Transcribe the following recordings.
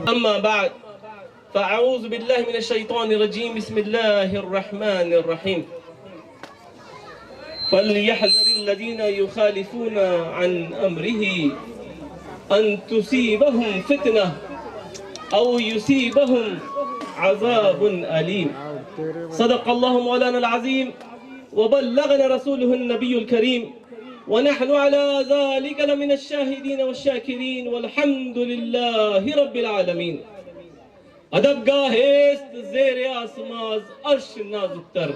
أما بعد فأعوذ بالله من الشيطان الرجيم بسم الله الرحمن الرحيم فليحذر الذين يخالفون عن أمره أن تصيبهم فتنة أو يصيبهم عذاب أليم صدق الله مولانا العظيم وبلغنا رسوله النبي الكريم ونحن على ذلك لمن الشاهدين والشاكرين والحمد لله رب العالمین. ادب گاہ است زیر آسماز عرش نازک تر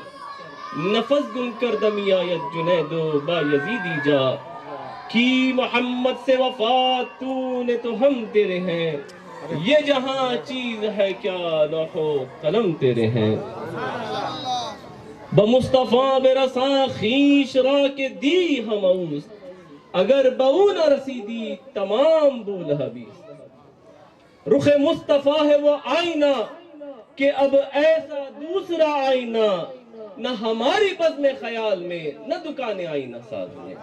نفس گم کردمی آیت جنید و با یزیدی جا کی محمد سے وفات تو نے تو ہم تیرے ہیں یہ جہاں چیز ہے کیا لوح و قلم تیرے ہیں. بمصطفیٰ برساں خیش را کے دی ہم اوست اگر بہو نہ رسیدی تمام بول حبیث. رخ مصطفیٰ ہے وہ آئینہ کہ اب ایسا دوسرا آئینہ نہ ہماری بزم خیال میں نہ دکان آئینہ ساز میں.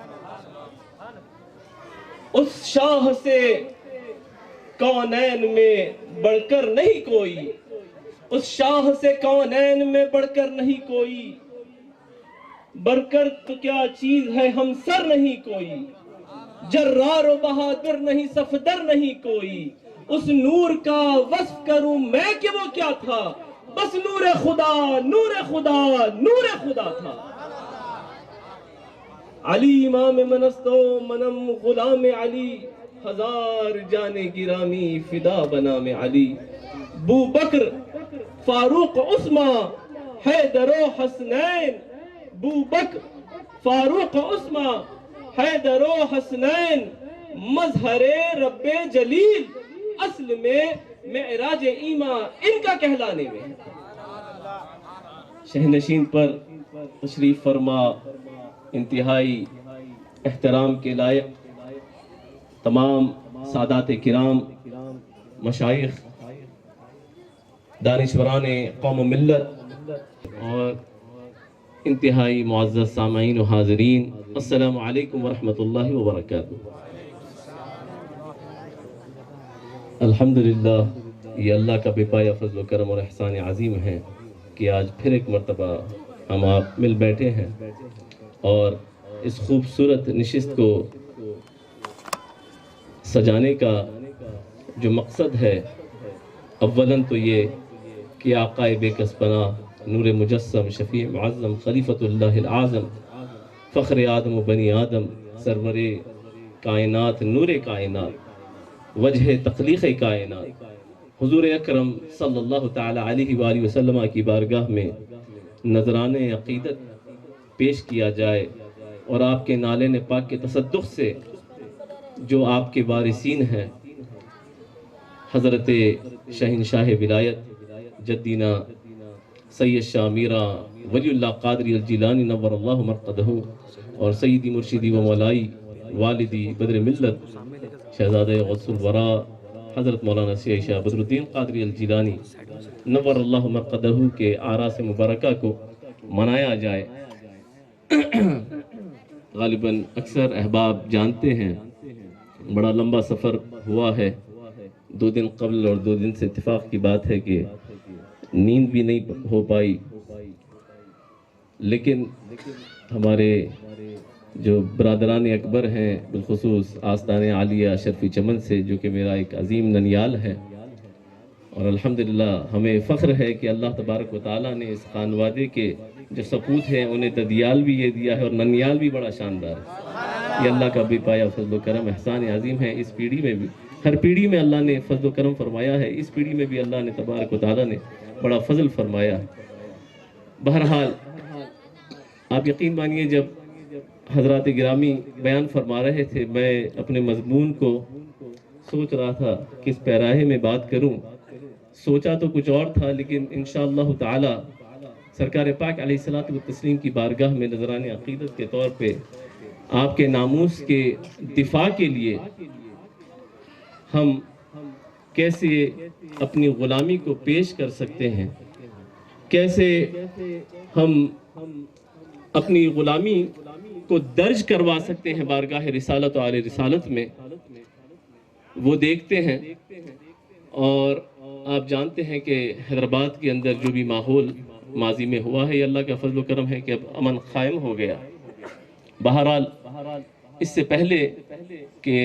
اس شاہ سے کونین میں بڑھ کر نہیں کوئی اس شاہ سے کونین میں بڑھ کر نہیں کوئی بڑھ کر تو کیا چیز ہے ہم سر نہیں کوئی جرار و بہادر نہیں صفدر نہیں کوئی. اس نور کا وصف کروں میں کہ وہ کیا تھا بس نور خدا نور خدا نور خدا تھا. علی امام منست و منم غلام علی ہزار جانے گرامی فدا بنام علی. بو بکر فاروق عثمان حیدر و حسنین بو بکر فاروق عثمان حیدر و حسنین مظہر رب جلیل اصل میں معراج ایمان ان کا کہلانے میں. شہنشین پر تشریف فرما انتہائی احترام کے لائق تمام سادات کرام مشائخ دانشوران قوم و ملت اور انتہائی معزز سامعین و حاضرین السلام علیکم ورحمۃ اللہ وبرکاتہ. الحمدللہ یہ اللہ کا بے پایہ فضل و کرم اور احسان عظیم ہے کہ آج پھر ایک مرتبہ ہم آپ مل بیٹھے ہیں اور اس خوبصورت نشست کو سجانے کا جو مقصد ہے اولاً تو یہ کہ آقا بے کس پناہ نور مجسم شفیع معظم خلیفۃ اللہ العظم فخر آدم و بنی آدم سرور کائنات نور کائنات وجہ تخلیق کائنات حضور اکرم صلی اللہ تعالی علیہ وآلہ وسلم کی بارگاہ میں نذران عقیدت پیش کیا جائے اور آپ کے نالین پاک کے تصدق سے جو آپ کے وارثین ہیں حضرت شہنشاہ ولایت جدینا سید شاہ میرا ولی اللہ قادری الجیلانی نور اللہ مرقدہ اور سیدی مرشدی و مولائی والدی بدر ملت شہزادہ غوث الورا حضرت مولانا سید شاہ بدر الدین قادری الجیلانی نور اللہ مرقدہ کے آراس مبارکہ کو منایا جائے. غالباً اکثر احباب جانتے ہیں بڑا لمبا سفر ہوا ہے 2 دن قبل اور 2 دن سے اتفاق کی بات ہے کہ نیند بھی نہیں ہو پائی لیکن ہمارے جو برادران اکبر ہیں بالخصوص آستان عالیہ شرفی چمن سے جو کہ میرا ایک عظیم ننیال ہے اور الحمدللہ ہمیں فخر ہے کہ اللہ تبارک و تعالیٰ نے اس خانوادے کے جو سپوت ہیں انہیں ددیال بھی یہ دیا ہے اور ننیال بھی بڑا شاندار ہے. یہ اللہ کا بے پایہ فضل و کرم احسان عظیم ہے. اس پیڑھی میں بھی ہر پیڑھی میں اللہ نے فضل و کرم فرمایا ہے اس پیڑھی میں بھی اللہ نے تبارک و تعالیٰ نے بڑا فضل فرمایا ہے. بہرحال آپ یقین مانیے جب حضرات گرامی بیان فرما رہے تھے میں اپنے مضمون کو سوچ رہا تھا کس پیراہے میں بات کروں. سوچا تو کچھ اور تھا لیکن انشاءاللہ تعالی سرکار پاک علیہ الصلوۃ والتسلیم کی بارگاہ میں نذران عقیدت کے طور پہ آپ کے ناموس کے دفاع کے لیے ہم کیسے اپنی غلامی کو پیش کر سکتے ہیں کیسے ہم اپنی غلامی کو درج کروا سکتے ہیں بارگاہ رسالت و آل رسالت میں. وہ دیکھتے ہیں، اور آپ جانتے ہیں کہ حیدرآباد کے اندر جو بھی ماحول ماضی میں ہوا ہے، یہ اللہ کا فضل و کرم ہے کہ اب امن قائم ہو گیا۔ بہرحال اس سے پہلے کہ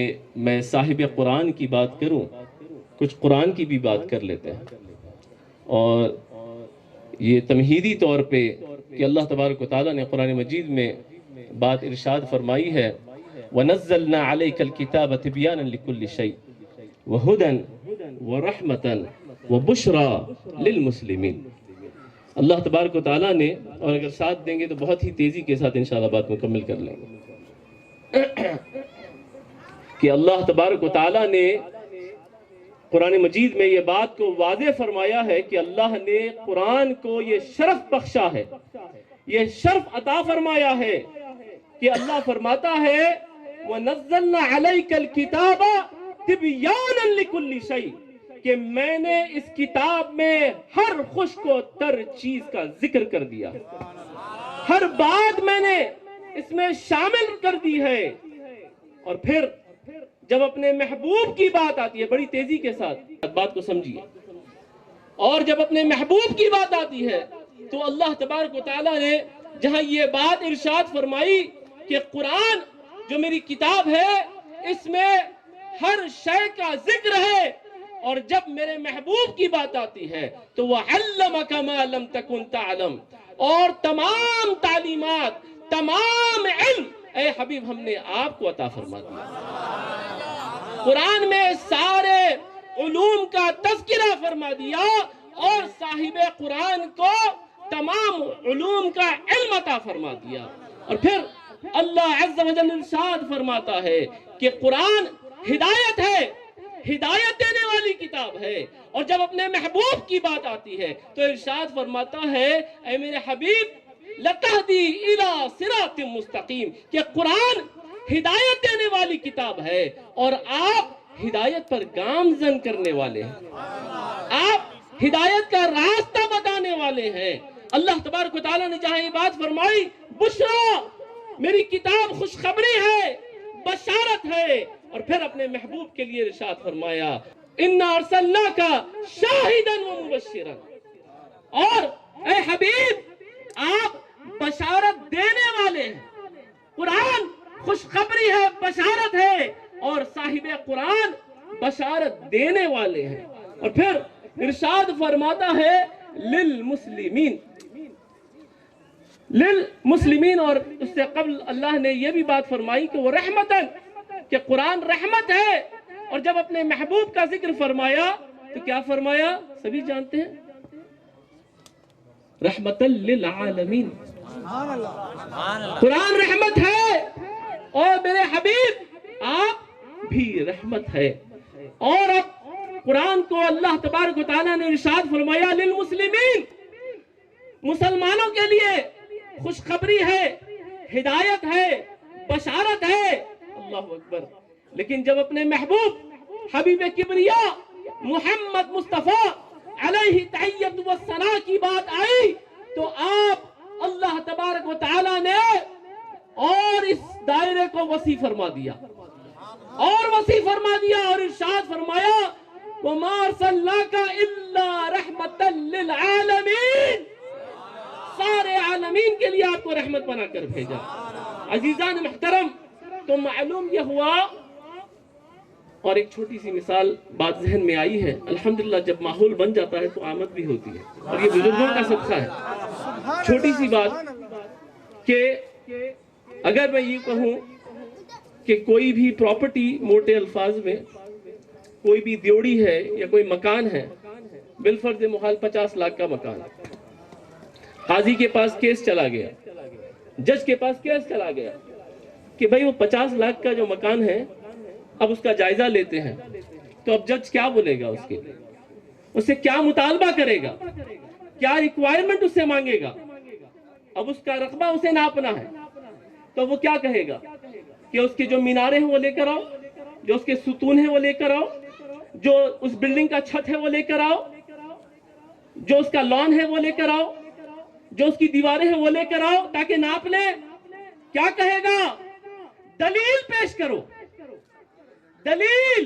میں صاحب قرآن کی بات کروں، کچھ قرآن کی بھی بات کر لیتے ہیں، اور یہ تمہیدی طور پہ کہ اللہ تبارک و تعالیٰ نے قرآن مجید میں بات ارشاد فرمائی ہے، وَنَزَّلْنَا عَلَيْكَ الْكِتَابَ تِبْيَانًا لِكُلِّ شَيْءٍ وَهُدًى وَرَحْمَةً وَبُشْرَى لِلْمُسْلِمِينَ۔ اللہ تبارک و تعالیٰ نے، اور اگر ساتھ دیں گے تو بہت ہی تیزی کے ساتھ انشاءاللہ بات مکمل کر لیں گے، کہ اللہ تبارک و تعالیٰ نے قرآن مجید میں یہ بات کو واضح فرمایا ہے کہ اللہ نے قرآن کو یہ شرف بخشا ہے، یہ شرف عطا فرمایا ہے کہ اللہ فرماتا ہے وَنَزَّلْنَا عَلَيْكَ الْكِتَابَ تِبْيَانًا لِكُلِّ شَيْءٍ، کہ میں نے اس کتاب میں ہر خشک و تر چیز کا ذکر کر دیا، ہر بات میں نے اس میں شامل کر دی ہے۔ اور پھر جب اپنے محبوب کی بات آتی ہے، بڑی تیزی کے ساتھ بات کو سمجھیے، اور جب اپنے محبوب کی بات آتی ہے تو اللہ تبارک و تعالیٰ نے جہاں یہ بات ارشاد فرمائی کہ قرآن جو میری کتاب ہے اس میں ہر شے کا ذکر ہے، اور جب میرے محبوب کی بات آتی ہے تو وَعَلَّمَكَ مَا لَمْ تَكُنْ تَعْلَمْ، اور تمام تعلیمات، تمام علم اے حبیب ہم نے آپ کو عطا فرما دیا۔ قرآن میں سارے علوم کا تذکرہ فرما دیا، اور صاحب قرآن کو تمام علوم کا علم عطا فرما دیا۔ اور پھر اللہ عز و جل ارشاد فرماتا ہے کہ قرآن ہدایت ہے، ہدایت دینے والی کتاب ہے، اور جب اپنے محبوب کی بات آتی ہے تو ارشاد فرماتا ہے اے میرے حبیب لَتَهْدِي إِلَىٰ صِرَاطٍ مُسْتَقِيمٍ، کہ قرآن ہدایت دینے والی کتاب ہے، اور آپ ہدایت پر گامزن کرنے والے ہیں، آپ ہدایت کا راستہ بتانے والے ہیں۔ اللہ تبارک و تعالیٰ نے جہاں یہ بات فرمائی بشرا، میری کتاب خوشخبری ہے، بشارت ہے، اور پھر اپنے محبوب کے لیے ارشاد فرمایا اِنَّا أَرْسَلْنَاكَ شَاهِدًا وَمُبَشِّرًا، اور اے حبیب آپ بشارت دینے والے ہیں، قرآن خوشخبری ہے، بشارت ہے، اور صاحب قرآن بشارت دینے والے ہیں۔ اور پھر ارشاد فرماتا ہے للمسلمین، للمسلمین، اور اس سے قبل اللہ نے یہ بھی بات فرمائی کہ وہ رحمتاً، کہ قرآن رحمت ہے، اور جب اپنے محبوب کا ذکر فرمایا تو کیا فرمایا سبھی جانتے ہیں، رحمتاً للعالمین۔ قرآن رحمت ہے، اور میرے حبیب آپ بھی رحمت ہے۔ اور اب قرآن کو اللہ تبارک و تعالیٰ نے ارشاد فرمایا للمسلمین، مسلمانوں کے لیے خوشخبری ہے، ہدایت ہے، بشارت ہے، اللہ اکبر۔ لیکن جب اپنے محبوب حبیب کبریا محمد مصطفیٰ علیہ تحیت والثناء کی بات آئی تو آپ اللہ تبارک و تعالیٰ نے اور اس دائرے کو وسیع فرما دیا، اور وسیع فرما دیا، اور ارشاد فرمایا وَمَا أَرْسَلْنَاكَ إِلَّا رَحْمَةً لِلْعَالَمِينَ، سارے عالمین کے لیے آپ کو رحمت بنا کر بھیجا۔ عزیزان محترم، تو معلوم یہ ہوا، اور ایک چھوٹی سی مثال بات ذہن میں آئی ہے، الحمدللہ جب ماحول بن جاتا ہے تو آمد بھی ہوتی ہے، اور یہ بزرگوں کا صدقہ ہے۔ چھوٹی سی بات کہ اگر میں یہ کہوں کہ کوئی بھی پراپرٹی، موٹے الفاظ میں کوئی بھی دیوڑی ہے یا کوئی مکان ہے، بالفرض محال 50 لاکھ کا مکان، قاضی کے پاس کیس چلا گیا، جج کے پاس کیس چلا گیا کہ بھئی وہ 50 لاکھ کا جو مکان ہے اب اس کا جائزہ لیتے ہیں، تو اب جج کیا بولے گا، اس کے اسے کیا مطالبہ کرے گا، کیا ریکوائرمنٹ اس سے مانگے گا، اب اس کا رقبہ اسے ناپنا ہے، تو وہ کیا کہے گا کہ اس کے جو مینارے ہیں وہ لے کر آؤ، جو اس کے ستون ہیں وہ لے کر آؤ، جو اس بلڈنگ کا چھت ہے وہ لے کر آؤ، جو اس کا لان ہے وہ لے کر آؤ، جو اس کی دیواریں ہیں وہ لے کر آؤ تاکہ ناپ لے۔ کیا کہے گا؟ دلیل پیش کرو، دلیل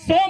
100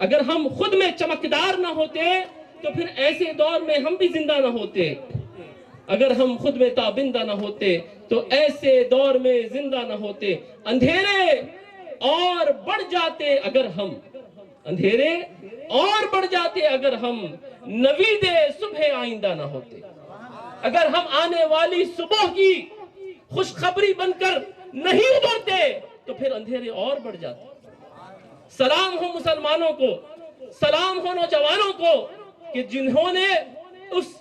اگر ہم خود میں چمکدار نہ ہوتے تو پھر ایسے دور میں ہم بھی زندہ نہ ہوتے. اگر ہم خود میں تابندہ نہ ہوتے تو ایسے دور میں زندہ نہ ہوتے. اندھیرے اور بڑھ جاتے اگر ہم، اندھیرے اور بڑھ جاتے اگر ہم، نوید صبح آئندہ نہ ہوتے. اگر ہم آنے والی صبح کی خوشخبری بن کر نہیں ابھرتے تو پھر اندھیرے اور بڑھ جاتے. سلام ہو مسلمانوں کو، سلام ہو نوجوانوں کو کہ جنہوں نے اس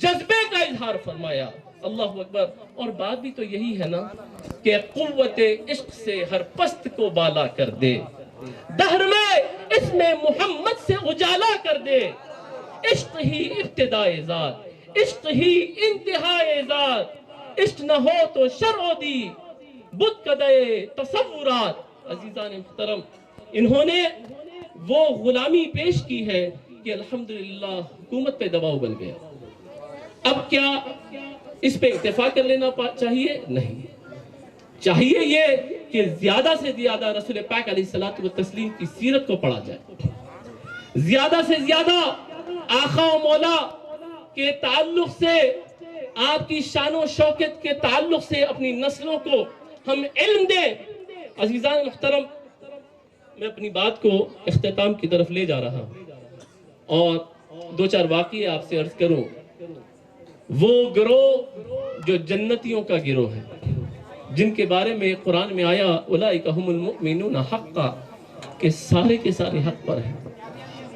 جذبے کا اظہار فرمایا. اللہ اکبر. اور بات بھی تو یہی ہے نا کہ قوت عشق سے ہر پست کو بالا کر دے، دہر میں اس میں محمد سے اجالا کر دے. عشق ہی ابتدائے ذات، عشق ہی انتہائے ذات، عشق نہ ہو تو شرع دی بت کدے تصورات. عزیزان محترم، انہوں نے وہ غلامی پیش کی ہے کہ الحمدللہ حکومت پہ دباؤ بن گیا. اب کیا اس پہ اکتفا کر لینا چاہیے؟ نہیں. چاہیے یہ کہ زیادہ سے زیادہ رسول پاک علیہ الصلوۃ والتسلیم کی سیرت کو پڑھا جائے، زیادہ سے زیادہ آقا و مولا کے تعلق سے، آپ کی شان و شوکت کے تعلق سے اپنی نسلوں کو ہم علم دیں. عزیزان محترم، میں اپنی بات کو اختتام کی طرف لے جا رہا ہوں اور دو چار واقعے آپ سے عرض کروں. وہ گروہ جو جنتیوں کا گروہ ہے، جن کے بارے میں قرآن میں آیا اولئک هم المؤمنون حقا، کہ سارے کے سارے حق پر ہیں.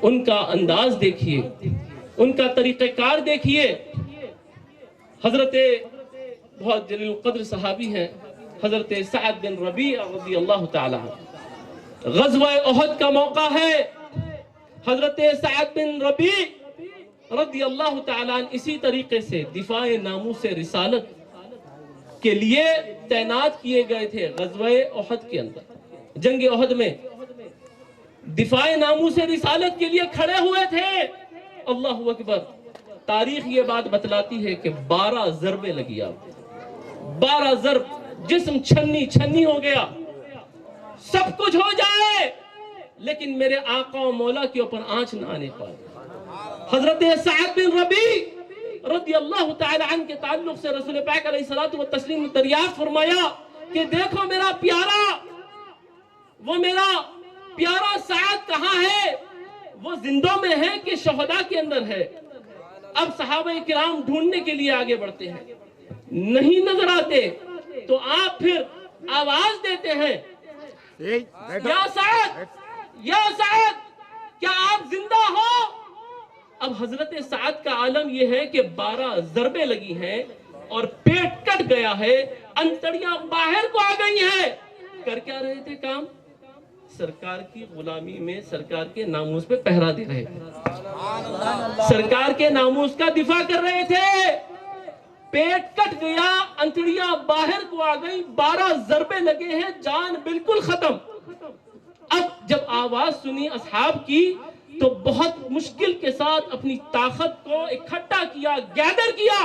ان کا انداز دیکھیے، ان کا طریقہ کار دیکھیے. حضرت بہت جلیل القدر صحابی ہیں حضرت سعد بن ربیع رضی اللہ تعالی عنہ. غزوہ احد کا موقع ہے. حضرت سعد بن ربیع رضی اللہ تعالی عنہ اسی طریقے سے دفاع ناموس رسالت کے لیے تعینات کیے گئے تھے. غزوہ احد کے اندر، جنگ احد میں دفاع ناموس رسالت کے لیے کھڑے ہوئے تھے. اللہ اکبر. تاریخ یہ بات بتلاتی ہے کہ 12 ضربیں لگی. آپ 12 ضرب، جسم چھنی چھنی ہو گیا. سب کچھ ہو جائے لیکن میرے آقا و مولا کے اوپر آنچ نہ آنے پائے. حضرت سعد بن ربیع رضی اللہ تعالی عنہ کے تعلق سے رسول پاک علیہ الصلوۃ والتسلیم نے دریافت فرمایا کہ دیکھو میرا پیارا، وہ میرا پیارا سعد کہاں ہے؟ وہ زندوں میں ہے کہ شہداء کے اندر ہے؟ اب صحابہ کرام ڈھونڈنے کے لیے آگے بڑھتے ہیں، نہیں نظر آتے تو آپ پھر آواز دیتے ہیں، یا سعد، یا سعد، کیا آپ زندہ ہو؟ اب حضرت سعد کا عالم یہ ہے کہ 12 ضربیں لگی ہیں اور پیٹ کٹ گیا ہے، انتڑیاں باہر کو آ گئی ہیں. کر کیا رہے تھے کام؟ سرکار کی غلامی میں سرکار کے ناموس پہ پہرا دے رہے تھے، سرکار کے ناموس کا دفاع کر رہے تھے. پیٹ کٹ گیا، انتڑیاں باہر کو آ گئی، 12 ضربیں لگے ہیں، جان بالکل ختم. اب جب آواز سنی اصحاب کی تو بہت مشکل کے ساتھ اپنی طاقت کو اکٹھا کیا، گیدر کیا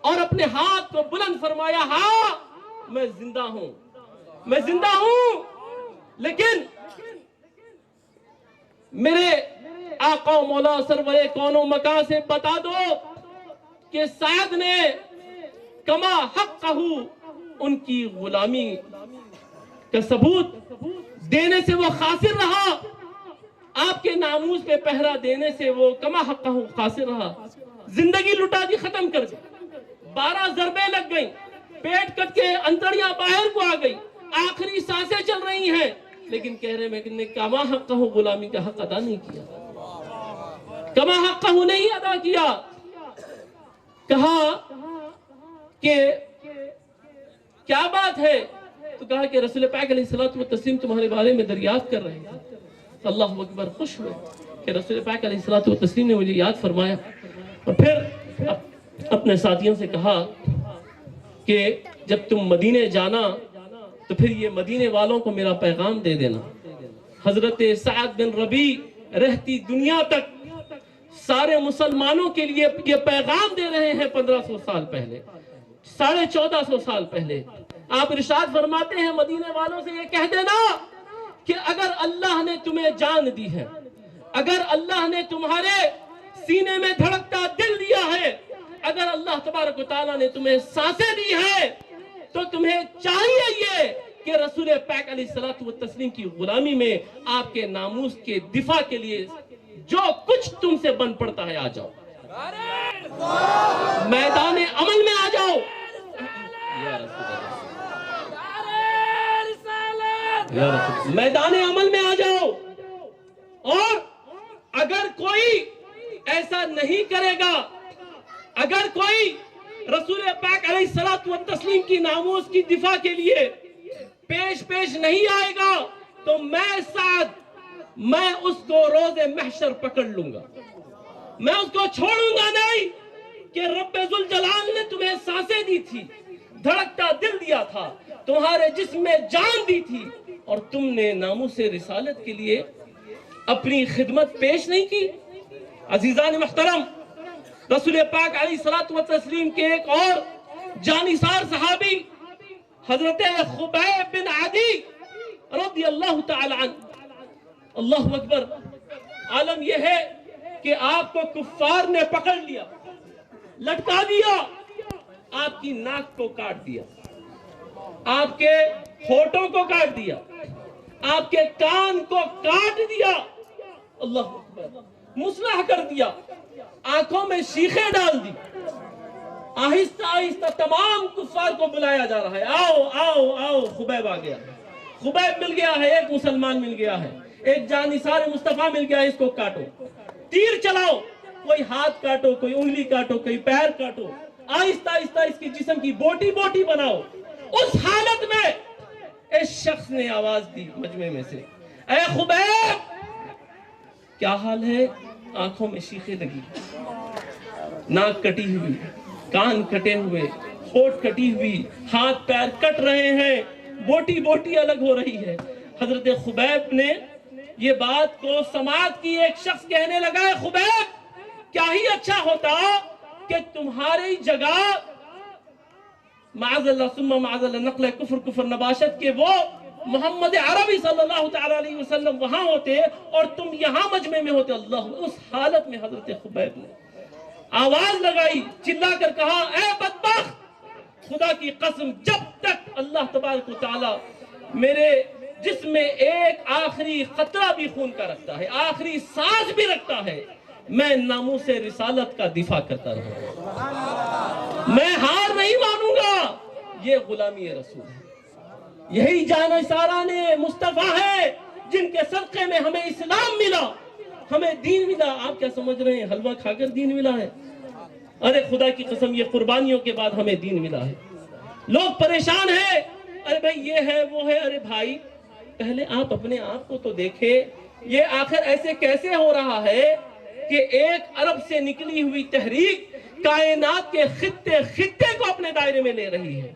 اور اپنے ہاتھ کو بلند فرمایا، ہاں میں زندہ ہوں، میں زندہ ہوں، لیکن میرے آقا و مولا سرور کون و مکان سے بتا دو کہ سعد نے کما حقہ ان کی غلامی کا ثبوت دینے سے وہ خاسر رہا، آپ کے ناموس پہ پہرا دینے سے وہ کما حقہ خاسر رہا. زندگی لٹا دی، ختم کر دی. 12 ضربیں لگ گئیں، پیٹ کٹ کے انتڑیاں باہر کو آ گئی، آخری سانسیں چل رہی ہیں، لیکن کہہ رہے میں نے کما حقہ غلامی کا حق ادا نہیں کیا، کما حقہ نہیں ادا کیا. کہا کہ کیا بات ہے؟ تو کہا کہ رسول پاک علیہ الصلوۃ والتسلیم تمہارے بارے میں دریافت کر رہے ہیں. اللہ اکبر. خوش ہوئے کہ رسول پاک علیہ الصلوۃ والتسلیم نے مجھے یاد فرمایا اور پھر اپنے ساتھیوں سے کہا کہ جب تم مدینے جانا تو پھر یہ مدینے والوں کو میرا پیغام دے دینا. حضرت سعد بن ربیع رہتی دنیا تک سارے مسلمانوں کے لیے یہ پیغام دے رہے ہیں. 1500 سال پہلے، 1450 سال پہلے آپ ارشاد فرماتے ہیں مدینے والوں سے یہ کہہ دینا کہ اگر اللہ نے تمہیں جان دی ہے، اگر اللہ نے تمہارے سینے میں دھڑکتا دل دیا ہے، اگر اللہ تبارک و تعالیٰ نے تمہیں سانسیں دی ہے، تو تمہیں چاہیے یہ کہ رسول پاک علیہ الصلوۃ والتسلیم کی غلامی میں آپ کے ناموس کے دفاع کے لیے جو کچھ تم سے بن پڑتا ہے آ جاؤ، میدان عمل میں آ جاؤ۔ میدان عمل میں آ جاؤ، اور اگر کوئی ایسا نہیں کرے گا، اگر کوئی رسول پاک علیہ الصلوۃ والتسلیم کی ناموس کی دفاع کے لیے پیش نہیں آئے گا، تو میں سعد میں اس کو روز محشر پکڑ لوں گا، میں اس کو چھوڑوں گا نہیں کہ رب ذوالجلال نے تمہیں سانسیں دی تھی، دھڑکتا دل دیا تھا، تمہارے جسم میں جان دی تھی، اور تم نے ناموس رسالت کے لیے اپنی خدمت پیش نہیں کی۔ عزیزان محترم، رسول پاک علیہ الصلوۃ والتسلیم کے ایک اور جانثار صحابی حضرت خبیب بن عدی رضی اللہ تعالی عنہ، اللہ اکبر، عالم یہ ہے کہ آپ کو کفار نے پکڑ لیا، لٹکا دیا، آپ کی ناک کو کاٹ دیا، آپ کے ہونٹوں کو کاٹ دیا، آپ کے کان کو کاٹ دیا، اللہ اکبر، مسلح کر دیا، آنکھوں میں شیخیں ڈال دی، آہستہ آہستہ تمام کفار کو بلایا جا رہا ہے، آؤ آؤ آؤ، خبیب آ گیا، خبیب مل گیا ہے، ایک مسلمان مل گیا ہے، ایک جانثار مصطفیٰ مل گیا ہے، اس کو کاٹو، تیر چلاؤ، کوئی ہاتھ کاٹو، کوئی انگلی کاٹو، کوئی پیر کاٹو، آہستہ آہستہ اس کی جسم کی بوٹی بوٹی بناؤ۔ اس حالت میں اس شخص نے آواز دی مجمع میں سے، اے خبیب، کیا حال ہے؟ آنکھوں میں شیخیں لگی، ناک کٹی ہوئی، کان کٹے ہوئے، ہونٹ کٹی ہوئی، ہاتھ پیر کٹ رہے ہیں، بوٹی بوٹی الگ ہو رہی ہے۔ حضرت خبیب نے یہ بات کو سماعت کی، ایک شخص کہنے لگا، ہے خبیب، کیا ہی اچھا ہوتا کہ تمہاری جگہ معاذ اللہ ثم معاذ اللہ نقل کفر کفر نباشت کے وہ محمد عربی صلی اللہ تعالی علیہ وسلم وہاں ہوتے اور تم یہاں مجمع میں ہوتے۔ اللہ، اس حالت میں حضرت خبیب نے آواز لگائی، چلا کر کہا، اے بدبخت، خدا کی قسم، جب تک اللہ تبارک و تعالی میرے جسم میں ایک آخری قطرہ بھی خون کا رکھتا ہے، آخری سانس بھی رکھتا ہے، میں ناموس رسالت کا دفاع کرتا رہوں گا، میں ہار نہیں مانوں گا۔ یہ غلامی رسول ہے، یہی جانثاران مصطفیٰ ہے جن کے صدقے میں ہمیں اسلام ملا، ہمیں دین ملا۔ آپ کیا سمجھ رہے ہیں حلوہ کھا کر دین ملا ہے؟ ارے خدا کی قسم، یہ قربانیوں کے بعد ہمیں دین ملا ہے۔ لوگ پریشان ہیں، ارے بھائی یہ ہے وہ ہے۔ ارے بھائی، پہلے آپ اپنے آپ کو تو دیکھیں، یہ آخر ایسے کیسے ہو رہا ہے کہ ایک عرب سے نکلی ہوئی تحریک کائنات کے خطے خطے کو اپنے دائرے میں لے رہی ہے۔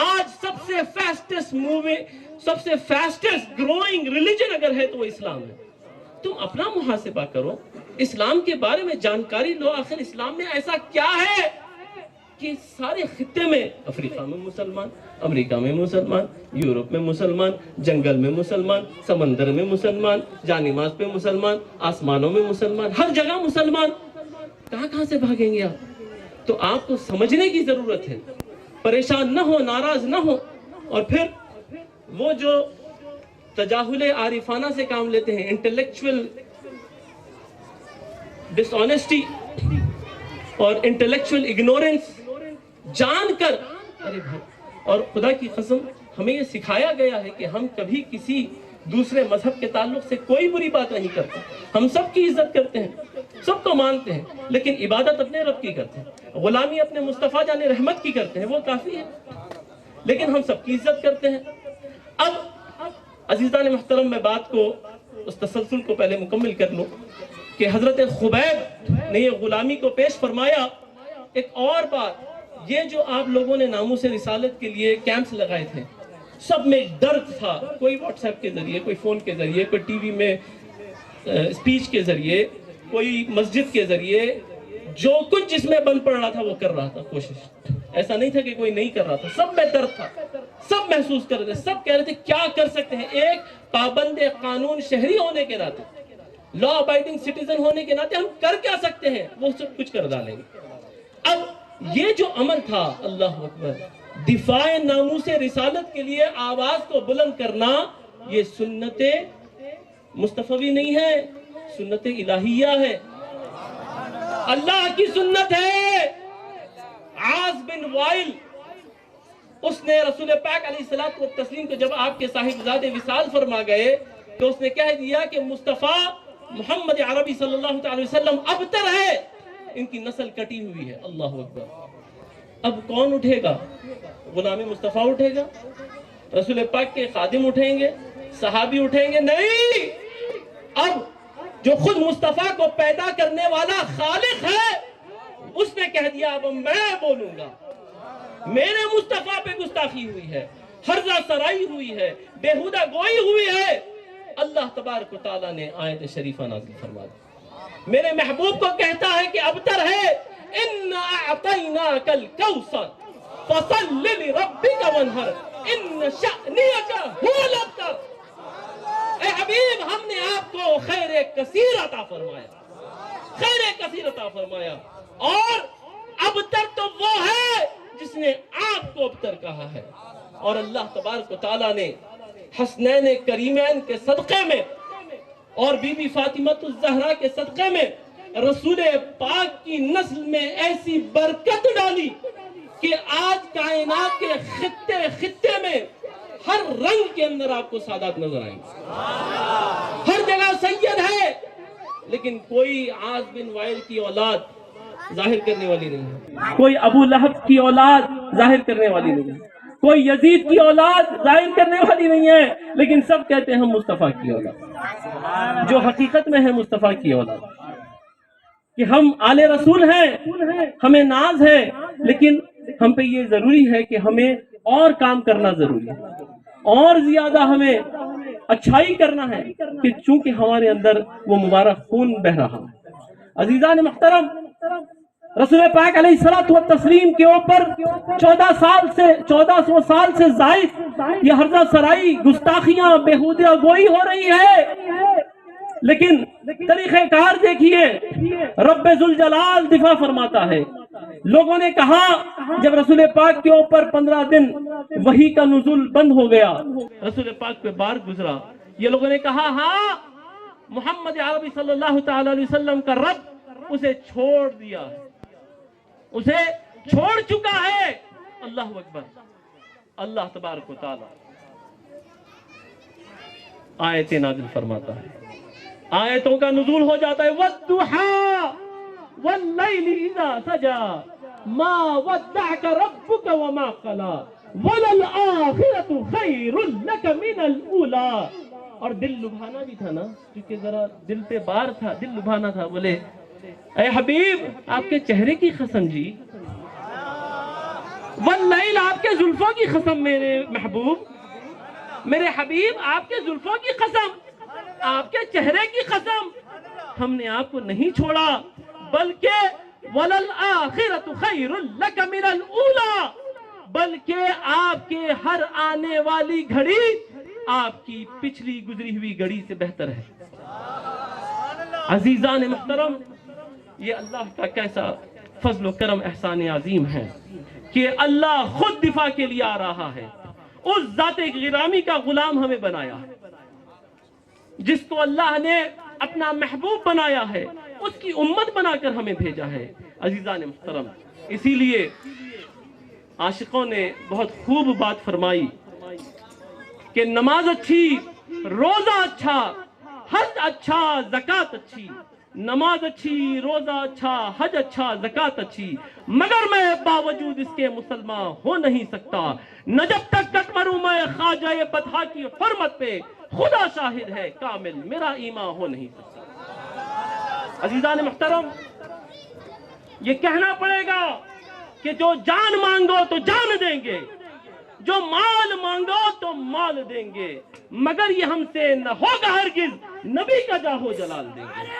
آج سب سے فاسٹسٹ موونگ، سب سے فاسٹسٹ گروئنگ ریلیجن اگر ہے تو وہ اسلام ہے۔ تم اپنا محاسبہ کرو، اسلام کے بارے میں جانکاری لو، آخر اسلام میں ایسا کیا ہے کہ سارے خطے میں، افریقہ میں مسلمان، امریکہ میں مسلمان، یورپ میں مسلمان، جنگل میں مسلمان، سمندر میں مسلمان، جانماز پہ مسلمان، آسمانوں میں مسلمان، ہر جگہ مسلمان، کہاں سے بھاگیں گے آپ؟ تو آپ کو سمجھنے کی ضرورت ہے، پریشان نہ ہو، ناراض نہ ہو۔ اور پھر وہ جو تجاہل عارفانہ سے کام لیتے ہیں، انٹلیکچول ڈس آنیسٹی اور انٹلیکچول اگنورنس، جان کر، ارے بھائی، اور خدا کی قسم ہمیں یہ سکھایا گیا ہے کہ ہم کبھی کسی دوسرے مذہب کے تعلق سے کوئی بری بات نہیں کرتے، ہم سب کی عزت کرتے ہیں، سب کو مانتے ہیں، لیکن عبادت اپنے رب کی کرتے ہیں، غلامی اپنے مصطفیٰ جان رحمت کی کرتے ہیں، وہ کافی ہے، لیکن ہم سب کی عزت کرتے ہیں۔ اب عزیزان محترم، میں بات کو، اس تسلسل کو پہلے مکمل کر لوں کہ حضرت خبیب نے یہ غلامی کو پیش فرمایا۔ ایک اور بات، یہ جو آپ لوگوں نے ناموس رسالت کے لیے کیمپس لگائے تھے، سب میں ایک درد تھا، کوئی واٹس ایپ کے ذریعے، کوئی فون کے ذریعے، کوئی ٹی وی میں اسپیچ کے ذریعے، کوئی مسجد کے ذریعے، جو کچھ جس میں بن پڑ رہا تھا وہ کر رہا تھا کوشش، ایسا نہیں تھا کہ کوئی نہیں کر رہا تھا، سب میں درد تھا، سب محسوس کر رہے تھے، سب کہہ رہے تھے کیا کر سکتے ہیں۔ ایک پابند قانون شہری ہونے کے ناطے لا ابائڈنگ سٹیزن ہونے کے ناطے ہم کر کیا سکتے ہیں؟ وہ سب کچھ کر ڈالیں گے۔ اب یہ جو عمل تھا، اللہ اکبر، دفاع ناموس رسالت کے لیے آواز کو بلند کرنا، یہ سنت مصطفی نہیں ہے، سنت الہیہ ہے، اللہ کی سنت ہے۔ عاص بن وائل، اس نے رسول پاک علیہ الصلوۃ والتسلیم کو جب آپ کے صاحبزادے وصال فرما گئے تو اس نے کہہ دیا کہ مصطفیٰ محمد عربی صلی اللہ علیہ وسلم ابتر ہے، ان کی نسل کٹی ہوئی ہے۔ اللہ اکبر۔ اب کون اٹھے گا؟ غلام مصطفیٰ اٹھے گا؟ رسول پاک کے خادم اٹھیں گے؟ صحابی اٹھیں گے؟ نہیں، اب جو خود مصطفیٰ کو پیدا کرنے والا خالق ہے اس نے کہہ دیا اب میں بولوں گا۔ میرے مصطفیٰ پہ گستاخی ہوئی ہے، ہرزہ سرائی ہوئی ہے، بیہودہ گوئی ہوئی ہے، اللہ تبارک و تعالیٰ نے آیت شریفہ نازل فرما دی۔ میرے محبوب کو کہتا ہے کہ ابتر ہے، اِنَّا أَعْطَيْنَاكَ الْكَوْثَرَ فَصَلِّ لِرَبِّكَ وَانْحَرْ إِنَّ شَأْنِيَكَ هُوَ الْأَبْتَرُ۔ اے حبیب، ہم نے آپ کو خیر کثیر عطا فرمایا، خیر کثیر عطا فرمایا، اور ابتر تو وہ ہے جس نے آپ کو ابتر کہا ہے۔ اور اللہ تبارک و تعالیٰ نے حسنین کریمین کے صدقے میں اور بی بی فاطمہ الزہرا کے صدقے میں رسول پاک کی نسل میں ایسی برکت ڈالی کہ آج کائنات کے خطے خطے میں ہر رنگ کے اندر آپ کو سادات نظر آئیں گے، ہر جگہ سید ہے، لیکن کوئی عاص بن وائل کی اولاد ظاہر کرنے والی نہیں ہے، کوئی ابو لہب کی اولاد ظاہر کرنے والی نہیں ہے، کوئی یزید کی اولاد ظاہر کرنے والی نہیں ہے، لیکن سب کہتے ہیں ہم مصطفیٰ کی اولاد، جو حقیقت میں ہے مصطفیٰ کی اولاد، کہ ہم آل رسول ہیں، ہمیں ناز ہے، لیکن ہم پہ یہ ضروری ہے کہ ہمیں اور کام کرنا ضروری ہے، اور زیادہ ہمیں اچھائی کرنا ہے، کہ چونکہ ہمارے اندر وہ مبارک خون بہ رہا ہے۔ عزیزان محترم، رسول پاک علیہ الصلوۃ والتسلیم کے اوپر 1400 سال سے زائد یہ ہرزہ سرائی، گستاخیاں، بیہودہ گوئی ہو رہی ہے، لیکن طریقہ کار دیکھیے، رب ذوالجلال دفاع فرماتا ہے۔ لوگوں نے کہا جب رسول پاک کے اوپر 15 دن وحی کا نزول بند ہو گیا، رسول پاک پہ بار گزرا، یہ لوگوں نے کہا ہاں محمد عربی صلی اللہ تعالی علیہ وسلم کا رب اسے چھوڑ دیا ہے، اسے چھوڑ چکا ہے۔ اللہ اکبر۔ اللہ تبارک و تعالی آیتیں نازل فرماتا ہے، آیتوں کا نزول ہو جاتا ہے، وَالضُّحَىٰ وَاللَّيْلِ إِذَا سَجَىٰ مَا وَدَّعَكَ رَبُّكَ وَمَا قَلَىٰ وَلَلْآخِرَةُ خَيْرٌ لَكَ مِنَ الْأُولَىٰ۔ اور دل لبھانا بھی تھا نا، کیونکہ ذرا دل پہ بار تھا، دل لبھانا تھا۔ بولے اے حبیب آپ کے چہرے کی قسم جی، واللیل آپ کے زلفوں کی قسم، میرے محبوب، میرے حبیب آپ کے زلفوں کی قسم، آپ کے چہرے کی قسم، ہم نے آپ کو نہیں چھوڑا، بلکہ وَلَلْآخِرَةُ خَيْرٌ لَكَ مِنَ الْأُولَىٰ، بلکہ آپ کے ہر آنے والی گھڑی آپ کی پچھلی گزری ہوئی گھڑی سے بہتر ہے۔ عزیزان محترم، یہ اللہ کا کیسا فضل و کرم احسان عظیم ہے کہ اللہ خود دفاع کے لیے آ رہا ہے، اس ذات گرامی کا غلام ہمیں بنایا ہے، جس کو اللہ نے اپنا محبوب بنایا ہے، اس کی امت بنا کر ہمیں بھیجا ہے۔ عزیزان محترم، اسی لیے عاشقوں نے بہت خوب بات فرمائی کہ نماز اچھی، روزہ اچھا، حج اچھا، زکوٰۃ اچھی، نماز اچھی، روزہ اچھا، حج اچھا، زکوٰۃ اچھی، مگر میں باوجود اس کے مسلمان ہو نہیں سکتا، نہ جب تک کٹ مروں میں خواجہ بطحا کی حرمت پہ، خدا شاہد ہے کامل میرا ایمان ہو نہیں سکتا۔ عزیزان محترم، یہ کہنا پڑے گا کہ جو جان مانگو تو جان دیں گے، جو مال مانگو تو مال دیں گے، مگر یہ ہم سے نہ ہوگا ہرگز، نبی کا جاہو جلال دیں گے۔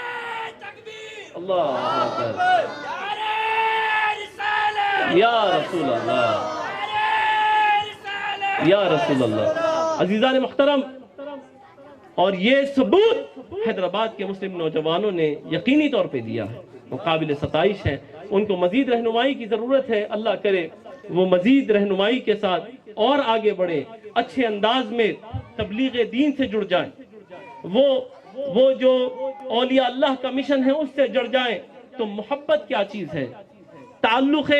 اللہ اکبر، یا رسول اللہ، یا رسول اللہ۔ عزیزان محترم، اور یہ ثبوت حیدرآباد کے مسلم نوجوانوں نے یقینی طور پہ دیا ہے، وہ قابل ستائش ہیں۔ ان کو مزید رہنمائی کی ضرورت ہے، اللہ کرے وہ مزید رہنمائی کے ساتھ اور آگے بڑھے، اچھے انداز میں تبلیغ دین سے جڑ جائیں، وہ جو اولیاء اللہ کا مشن ہے اس سے جڑ جائیں، تو محبت کیا چیز ہے، تعلق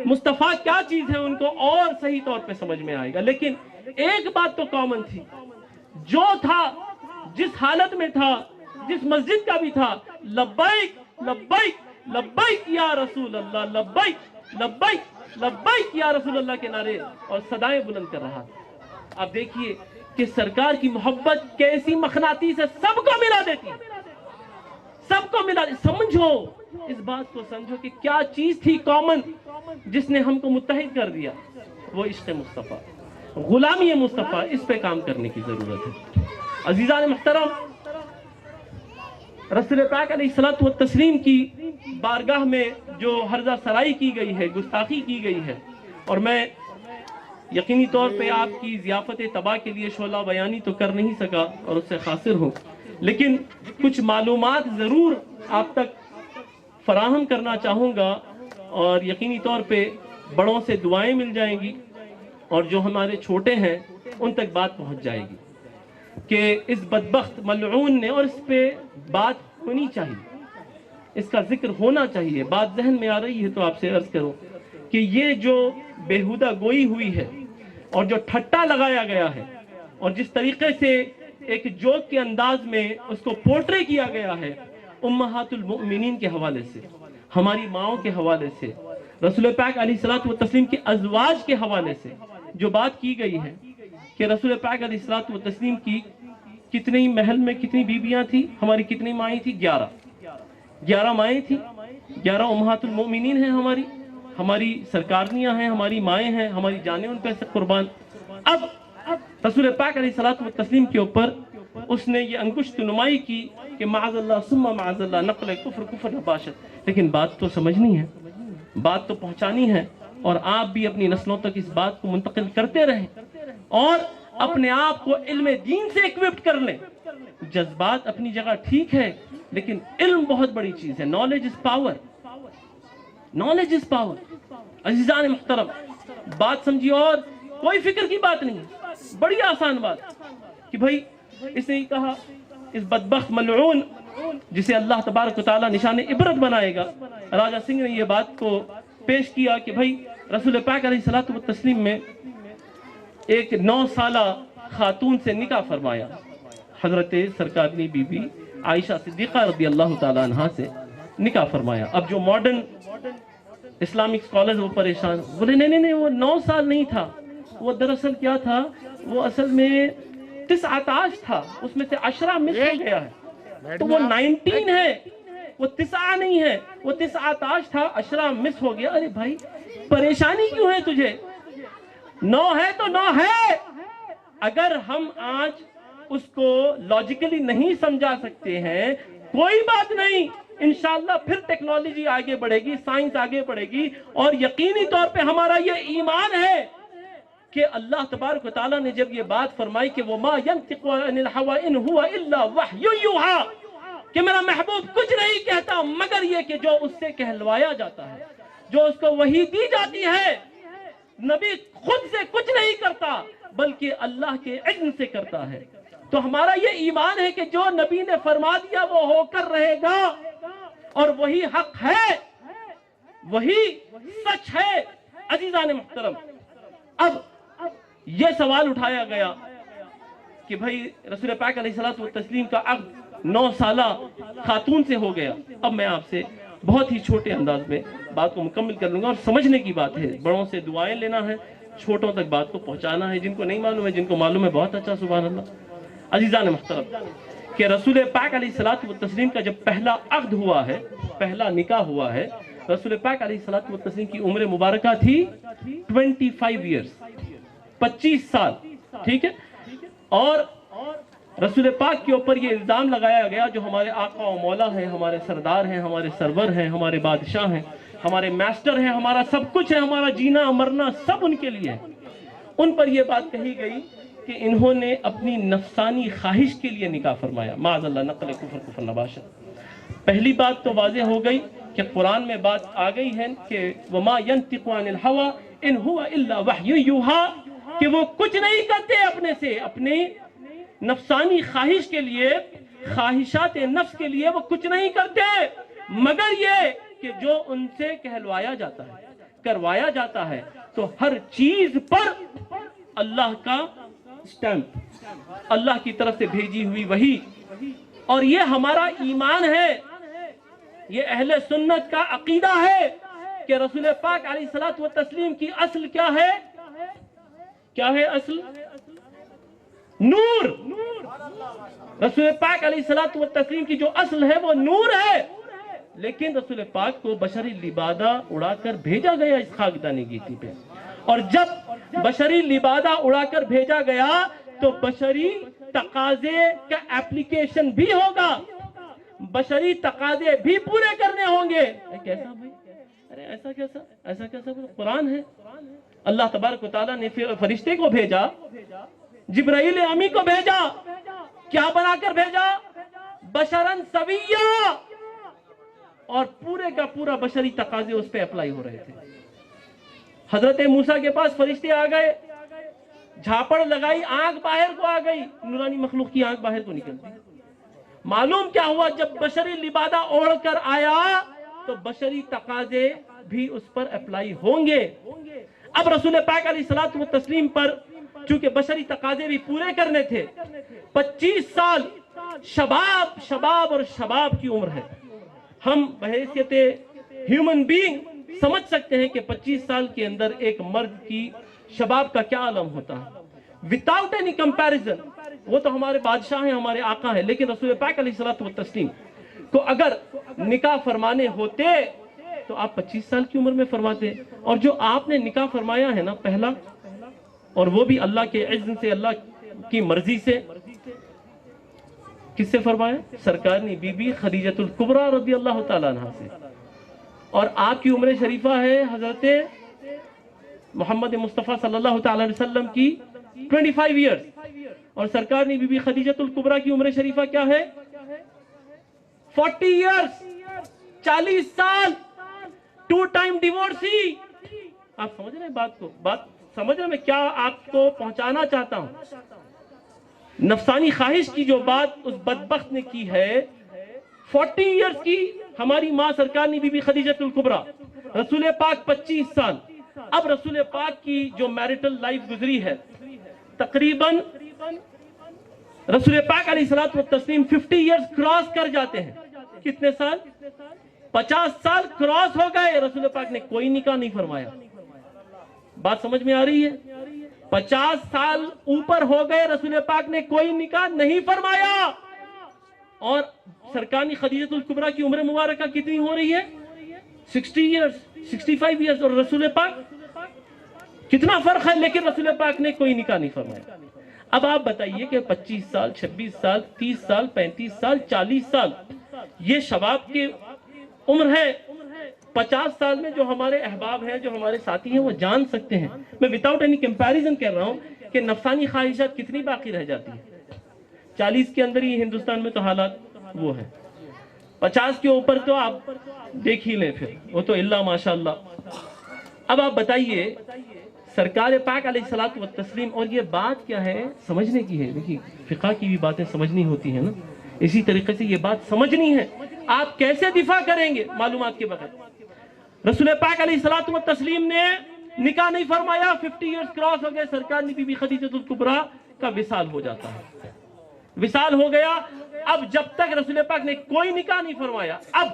مصطفیٰ کیا چیز ہے، ان کو اور صحیح طور پہ سمجھ میں آئے گا۔ لیکن ایک بات تو کامن تھی، جو تھا، جس حالت میں تھا، جس مسجد کا بھی تھا، لبیک لبیک لبیک یا رسول اللہ، لبیک لبیک لبیک یا رسول اللہ کے نعرے اور صدائیں بلند کر رہا تھا۔ آپ دیکھیے کہ سرکار کی محبت کیسی مخناطیس سے سب کو ملا دیتی، سب کو ملا۔ سمجھو اس بات کو، سمجھو کہ کیا چیز تھی کامن جس نے ہم کو متحد کر دیا، وہ عشق مصطفیٰ، غلامی مصطفیٰ۔ اس پہ کام کرنے کی ضرورت ہے۔ عزیزان محترم، رسول پاک علیہ الصلوۃ والتسلیم کی بارگاہ میں جو ہرزہ سرائی کی گئی ہے، گستاخی کی گئی ہے، اور میں یقینی طور پہ آپ کی ضیافت طبع کے لیے شعلہ بیانی تو کر نہیں سکا اور اس سے خاسر ہوں، لیکن کچھ معلومات ضرور آپ تک فراہم کرنا چاہوں گا، اور یقینی طور پہ بڑوں سے دعائیں مل جائیں گی، اور جو ہمارے چھوٹے ہیں ان تک بات پہنچ جائے گی کہ اس بدبخت ملعون نے، اور اس پہ بات ہونی چاہیے، اس کا ذکر ہونا چاہیے۔ بات ذہن میں آ رہی ہے تو آپ سے عرض کروں کہ یہ جو بیہودہ گوئی ہوئی ہے اور جو ٹھٹا لگایا گیا ہے اور جس طریقے سے ایک جوک کے انداز میں اس کو پورٹرے کیا گیا ہے، امہات المؤمنین کے حوالے سے، ہماری ماؤں کے حوالے سے، رسول پاک علیہ الصلوۃ والتسلیم کے ازواج کے حوالے سے جو بات کی گئی ہے کہ رسول پاک علیہ الصلوۃ والتسلیم کی کتنی محل میں کتنی بیویاں تھیں، ہماری کتنی مائیں تھیں؟ 11 مائیں تھیں، 11 امہات المؤمنین ہیں، ہماری سرکارنیاں ہیں، ہماری مائیں ہیں، ہماری جانیں ان پہ سے قربان۔ اب رسول پاک علیہ الصلوۃ والتسلیم کے اوپر اس نے یہ انگشت نمائی کی کہ معاذ اللہ ثم معاذ اللہ، نقل کفر نباشت۔ لیکن بات تو سمجھنی ہے، بات تو پہنچانی ہے، اور آپ بھی اپنی نسلوں تک اس بات کو منتقل کرتے رہیں اور اپنے آپ کو علم دین سے ایکوپڈ کر لیں۔ جذبات اپنی جگہ ٹھیک ہے، لیکن علم بہت بڑی چیز ہے۔ Knowledge is power, knowledge is power. عزیزان محترم، بات سمجھیے، اور کوئی فکر کی بات نہیں، بڑی آسان بات کہ بھائی اس نے کہا، اس بدبخت ملعون جسے اللہ تبارک و تعالیٰ نشان عبرت بنائے گا، راجہ سنگھ نے یہ بات کو پیش کیا کہ بھائی رسول پاک علیہ الصلوۃ والتسلیم میں ایک 9 سالہ خاتون سے نکاح فرمایا، حضرت سرکارنی بی بی عائشہ صدیقہ رضی اللہ تعالیٰ عنہ سے نکاح فرمایا۔ اب جو ماڈرن اسلامک اسکالرز وہ پریشان، بولے نہیں وہ 9 سال نہیں تھا، وہ دراصل کیا تھا، وہ اصل میں 19 تھا، اس میں سے 10 مس ہو گیا ہے، تو وہ 19 ہے، وہ 9 نہیں ہے، وہ 19 تھا، 10 مس ہو گیا۔ ارے بھائی پریشانی کیوں ہے تجھے؟ 9 ہے تو 9 ہے۔ اگر ہم آج اس کو لاجیکلی نہیں سمجھا سکتے ہیں، کوئی بات نہیں، انشاءاللہ پھر ٹیکنالوجی آگے بڑھے گی، سائنس آگے بڑھے گی، اور یقینی طور پہ ہمارا یہ ایمان ہے کہ اللہ تبارک و تعالیٰ نے جب یہ بات فرمائی کہ وَمَا يَنْتِقُ عَنِ الْهَوَىٰ إِنْ هُوَ إِلَّا وَحْيٌ يُوحَىٰ، کہ میرا محبوب کچھ نہیں کہتا مگر یہ کہ جو اس سے کہلوایا جاتا ہے، جو اس کو وحی دی جاتی ہے۔ نبی خود سے کچھ نہیں کرتا بلکہ اللہ کے اذن سے کرتا ہے۔ تو ہمارا یہ ایمان ہے کہ جو نبی نے فرما دیا وہ ہو کر رہے گا، اور وہی حق ہے، وہی سچ ہے۔ عزیزان محترم، اب یہ سوال اٹھایا گیا کہ بھئی رسول پاک علیہ الصلوۃ والتسلیم کا عقد 9 سالہ خاتون سے ہو گیا۔ اب میں آپ سے بہت ہی چھوٹے انداز میں بات کو مکمل کر لوں گا، اور سمجھنے کی بات ہے، بڑوں سے دعائیں لینا ہے، چھوٹوں تک بات کو پہنچانا ہے، جن کو نہیں معلوم ہے، جن کو معلوم ہے بہت اچھا، سبحان اللہ۔ عزیزان محترم، کہ رسول پاک علیہ الصلوۃ والتسلیم کا جب پہلا عقد ہوا ہے، پہلا نکاح ہوا ہے، رسول پاک علیہ الصلوۃ والتسلیم کی عمر مبارکہ تھی 25 ایئرز، 25 سال، ٹھیک ہے؟ اور رسول پاک کے اوپر یہ الزام لگایا گیا، جو ہمارے آقا و مولا ہیں، ہمارے سردار ہیں، ہمارے سرور ہیں، ہمارے بادشاہ ہیں، ہمارے میسٹر ہیں، ہمارا سب کچھ ہے، ہمارا جینا مرنا سب ان کے لیے ہے، ان پر یہ بات کہی گئی کہ انہوں نے اپنی نفسانی خواہش کے لیے نکاح فرمایا. معاذ اللہ نقل کفر نباشت. پہلی بات تو واضح ہو گئی کہ قرآن میں بات آ گئی ہے کہ وما ينطق عن الهوى ان هو الا وحی یوحى, کہ وہ کچھ نہیں کرتے اپنے سے, اپنی نفسانی خواہش کے لیے, خواہشات نفس کے لیے وہ کچھ نہیں کرتے مگر یہ کہ جو ان سے کہلوایا جاتا ہے, کروایا جاتا ہے. تو ہر چیز پر اللہ کا اسٹیمپ, اللہ کی طرف سے بھیجی ہوئی وحی. اور یہ ہمارا ایمان ہے, یہ اہل سنت کا عقیدہ ہے کہ رسول پاک علیہ الصلوۃ والتسلیم کی اصل کیا ہے؟ کیا ہے اصل؟ نور. رسول پاک علیہ الصلوۃ والتسلیم کی جو اصل ہے وہ نور ہے. لیکن رسول پاک کو بشری لبادہ اڑا کر بھیجا گیا اس خاکدانی گیتی پہ, اور جب بشری لبادہ اڑا کر بھیجا گیا تو بشری تقاضے کا اپلیکیشن بھی ہوگا, بشری تقاضے بھی پورے کرنے ہوں گے. کیسا بھائی؟ ارے ایسا کیسا, ایسا کیسا؟ قرآن ہے. اللہ تبارک و تعالیٰ نے فرشتے کو بھیجا, جبرائیل امی کو بھیجا, کیا بنا کر بھیجا؟ بشرن سویہ. اور پورے کا پورا بشری تقاضے اس پہ اپلائی ہو رہے تھے. حضرت موسیٰ کے پاس فرشتے آ گئے, جھاپڑ لگائی, آنکھ باہر کو آ گئی, نورانی مخلوق کی آنکھ باہر کو نکلتی. معلوم کیا ہوا؟ جب بشری لبادہ اوڑھ کر آیا تو بشری تقاضے بھی اس پر اپلائی ہوں گے. اب رسول پاک علیہ الصلوۃ والتسلیم پر چونکہ بشری تقاضے بھی پورے کرنے تھے, 25 سال شباب اور شباب کی عمر ہے. ہم بحیثیت ہیومن بینگ سمجھ سکتے ہیں کہ 25 سال کے اندر ایک مرد کی شباب کا کیا عالم ہوتا ہے. without any comparison, وہ تو ہمارے بادشاہ ہیں, ہمارے آقا ہیں, لیکن رسول پاک علیہ الصلوۃ والتسلیم کو اگر نکاح فرمانے ہوتے تو آپ 25 سال کی عمر میں فرماتے. اور جو آپ نے نکاح فرمایا ہے نا پہلا, اور وہ بھی اللہ کے اذن سے, اللہ کی مرضی سے, کس سے فرمایا؟ سرکارنی بی بی خدیجۃ الکبریٰ رضی اللہ تعالیٰ عنہ سے. اور آپ کی عمر شریفہ ہے حضرت محمد مصطفیٰ صلی اللہ تعالیٰ علیہ وسلم کی 25 ایئرز, اور سرکارنی بی بی خدیجۃ الکبریٰ کی عمر شریفہ کیا ہے؟ 40 ایئرز, 40 سال, 2 ٹائم ڈیورسی. آپ سمجھ رہے ہیں بات کو؟ بات سمجھ رہے ہیں میں کیا آپ کو پہنچانا چاہتا ہوں؟ نفسانی خواہش کی جو بات اس بدبخت نے کی ہے, 40 ایئرز کی ہماری ماں سرکارنی بی بی خدیجۃ الکبریٰ, رسول پاک 25 سال. اب رسول پاک کی جو میرٹل لائف گزری ہے تقریباً رسول پاک علیہ الصلوۃ والتسلیم 50 ایئرز کراس کر جاتے ہیں. کتنے سال؟ 50 سال کراس ہو گئے, رسول پاک نے کوئی نکاح نہیں فرمایا. بات سمجھ میں آ رہی ہے؟ 50 سال اوپر ہو گئے, رسول پاک نے کوئی نکاح نہیں فرمایا. اور سرکارنی خدیجۃ الکبریٰ کی عمر مبارکہ کتنی ہو رہی ہے؟ 60 ایئرز, 65 ایئرز. اور رسول پاک کتنا فرق ہے, لیکن رسول پاک نے کوئی نکاح نہیں فرمایا. اب آپ بتائیے کہ 25 سال, 26 سال, 30 سال, 35 سال, 40 سال, یہ شباب کی عمر ہے. 50 سال میں جو ہمارے احباب ہیں, جو ہمارے ساتھی ہیں, وہ جان سکتے ہیں. میں without any comparison کہہ رہا ہوں کہ نفسانی خواہشات کتنی باقی رہ جاتی ہیں. 40 کے اندر ہی ہندوستان میں تو حالات وہ ہیں, 50 کے اوپر تو آپ دیکھ ہی لیں, پھر وہ تو اللہ ماشاءاللہ. اب آپ بتائیے سرکار پاک علیہ الصلوۃ والتسلیم, اور یہ بات کیا ہے سمجھنے کی ہے. دیکھیے فقہ کی بھی باتیں سمجھنی ہوتی ہیں نا, اسی طریقے سے یہ بات سمجھنی ہے. آپ کیسے دفاع کریں گے معلومات کے بغیر؟ رسول پاک علیہ الصلوۃ والتسلیم نے نکاح نہیں فرمایا, 50 ایئرز کراس ہو گئے, سرکار نے بی بی خدیجۃ الکبریٰ کا وصال ہو جاتا ہے. وصال ہو گیا. اب جب تک رسول پاک نے کوئی نکاح نہیں فرمایا, اب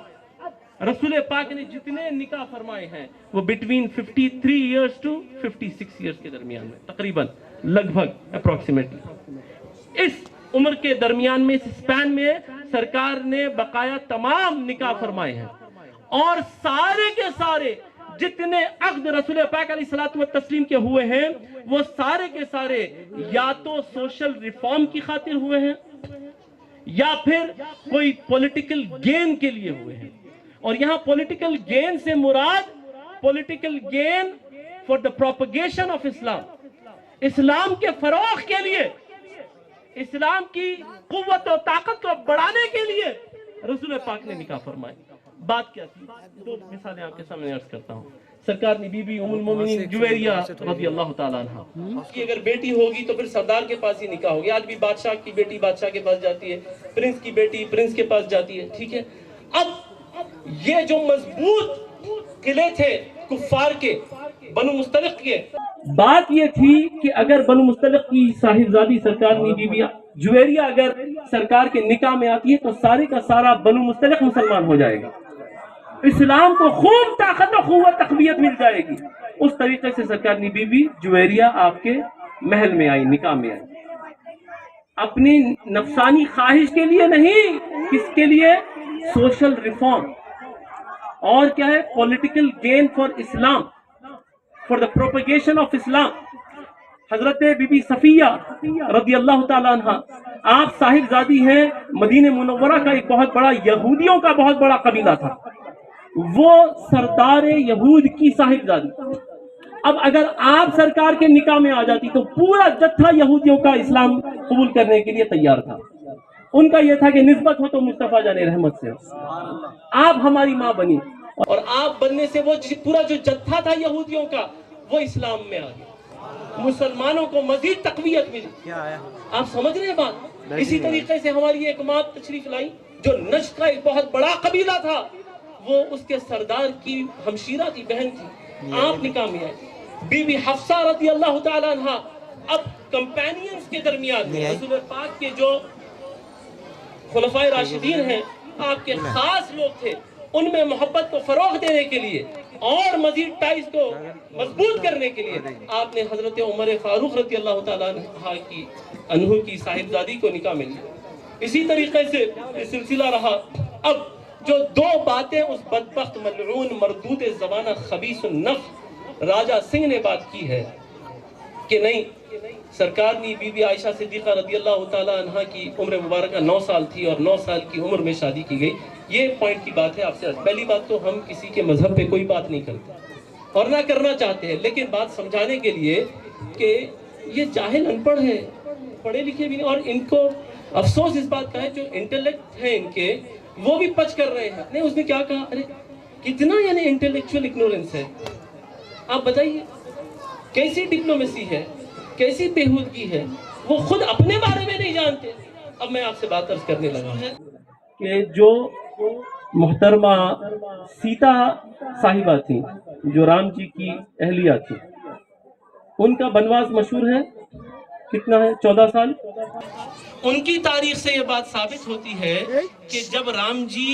رسول پاک نے جتنے نکاح فرمائے ہیں وہ بٹوین 53 ایئرز ٹو 56 ایئرز کے درمیان میں, تقریباً لگ بھگ اپروکسیمیٹلی اس عمر کے درمیان میں, اس اسپین میں سرکار نے بقایا تمام نکاح فرمائے ہیں. اور سارے کے سارے جتنے عقد رسول پاک علیہ الصلوۃ والتسلیم کے ہوئے ہیں وہ سارے کے سارے یا تو سوشل ریفارم کی خاطر ہوئے ہیں یا پھر کوئی پولیٹیکل گین کے لیے ہوئے ہیں. اور یہاں پولیٹیکل گین سے مراد political gain for the propagation of Islam. اسلام کے فروغ کے لیے، اسلام کی قوت و طاقت کو بڑھانے کے لیے رسول پاک نے نکاح فرمائی۔ بات کیا تھی؟ دو مثالیں آپ کے سامنے عرض کرتا ہوں۔ سرکار نے بی بی ام المومنین جویریہ رضی اللہ تعالیٰ عنہ کی اگر بیٹی ہوگی تو پھر سردار کے پاس ہی نکاح ہوگی۔ آج بھی بادشاہ کی بیٹی بادشاہ کے پاس جاتی ہے، پرنس کی بیٹی پرنس کے پاس جاتی ہے، ٹھیک ہے۔ اب یہ جو مضبوط قلعے تھے کفار کے، بنو مستلق کے، بات یہ تھی کہ اگر بنو مستلق کی صاحبزادی سرکار نے بی بی جویریہ اگر سرکار کے نکاح میں آتی ہے تو سارے کا سارا بنو مستلق مسلمان ہو جائے گا، اسلام کو خوب طاقت و قوت تقویت مل جائے گی۔ اس طریقے سے سرکار نے بی بی جویریہ آپ کے محل میں آئی، نکاح میں آئی، اپنی نفسانی خواہش کے لیے نہیں، کس کے لیے؟ سوشل ریفارم، اور کیا ہے؟ Political gain for Islam, for the propagation of Islam. حضرت بی بی صفیہ رضی اللہ تعالیٰ عنہ، آپ صاحبزادی ہیں مدینہ منورہ کا ایک بہت بڑا یہودیوں کا بہت بڑا قبیلہ تھا، وہ سردار یہود کی صاحبزادی۔ اب اگر آپ سرکار کے نکاح میں آ جاتی تو پورا جتھا یہودیوں کا اسلام قبول کرنے کے لیے تیار تھا۔ ان کا یہ تھا کہ نسبت ہو تو مصطفیٰ جان رحمت سے، آپ ہماری ماں بنی، اور آپ بننے سے وہ پورا جو جتھا تھا یہودیوں کا وہ اسلام میں آ گیا، مسلمانوں کو مزید تقویت ملی۔ آپ سمجھ رہے ہیں بات؟ اسی طریقے سے ہماری ایک ماں تشریف لائی جو نجد کا ایک بہت بڑا قبیلہ تھا، وہ اس کے سردار کی ہمشیرہ تھی، بہن تھی، آپ نکاح میں آئی۔ بی بی حفصہ رضی اللہ تعالیٰ عنہ اب کمپینینز کے درمیان رسول پاک کے جو خلفائے راشدین ہیں، آپ کے خاص لوگ تھے، ان میں محبت کو فروغ دینے کے لیے اور مزید ٹائز کو مضبوط کرنے کے لیے آپ نے حضرت عمر فاروق رضی اللہ تعالیٰ عنہ کی صاحبزادی کو نکاح میں لیا۔ اسی طریقے سے یہ سلسلہ رہا۔ اب جو دو باتیں اس بدبخت ملعون مردود زبانہ خبیث النفس راجہ سنگھ نے بات کی ہے کہ نہیں، سرکار نے بی بی عائشہ صدیقہ رضی اللہ تعالیٰ عنہ کی عمر مبارکہ 9 سال تھی اور 9 سال کی عمر میں شادی کی گئی۔ یہ پوائنٹ کی بات ہے آپ سے۔ پہلی بات تو ہم کسی کے مذہب پہ کوئی بات نہیں کرتے اور نہ کرنا چاہتے ہیں، لیکن بات سمجھانے کے لیے کہ یہ جاہل ان پڑھ ہیں، پڑھے لکھے بھی نہیں، اور ان کو افسوس اس بات کا ہے جو انٹلیکٹ ہیں ان کے، وہ بھی پچ کر رہے ہیں۔ نہیں، اس نے کیا کہا؟ ارے کتنا یعنی انٹلیکچوئل اگنورنس ہے، آپ بتائیے کیسی ڈپلومیسی ہے، کیسی بےہودگی ہے، وہ خود اپنے بارے میں نہیں جانتے۔ اب میں آپ سے بات عرض کرنے لگا کہ جو محترمہ سیتا صاحبہ تھیں، جو رام جی کی اہلیہ تھی، ان کا بنواس مشہور ہے، کتنا ہے؟ 14 سال۔ ان کی تاریخ سے یہ بات ثابت ہوتی ہے کہ جب رام جی